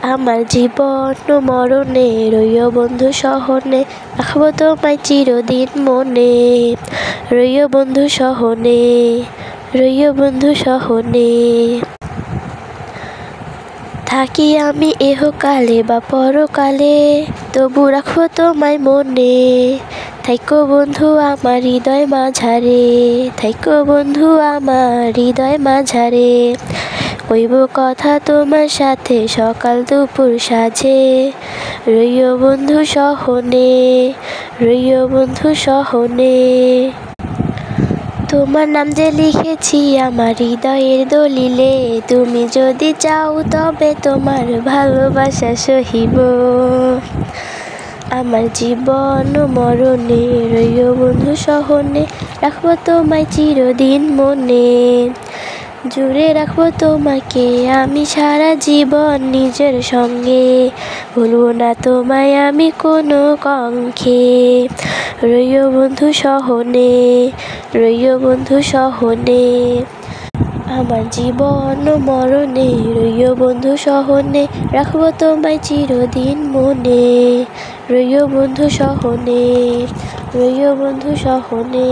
আমার জীবন মরণে রইও বন্ধু সহনে, রাখবো তোমায় চিরদিন মনে। রইও বন্ধু সহনে, রইও বন্ধু সহনে। থাকি আমি এহকালে বা পরকালে, তবু রাখবো তোমায় মনে। থাইকো বন্ধু আমার হৃদয় মাঝারে, থাইকো বন্ধু আমার হৃদয় মাঝারে। কইব কথা তোমার সাথে সকাল দুপুর সাঁঝে। রইও বন্ধু সহনে, রইও বন্ধু সহনে। তোমার নাম যে লিখেছি আমার হৃদয়ের দলিলে, তুমি যদি চাও তবে তোমার ভালোবাসা সহিব। আমার জীবন মরণে রইও বন্ধু সহনে, রাখবো তোমায় চিরদিন মনে। জুড়ে রাখবো তোমাকে আমি সারা জীবন নিজের সঙ্গে, ভুলবো না তোমায় আমি কোনো কঙ্খে। রইও বন্ধু সহনে, রইও বন্ধু সহনে। আমার জীবন মরণে রইও বন্ধু সহনে, রাখবো তোমায় চিরদিন মনে। রইও বন্ধু সহনে, রইও বন্ধু সহনে।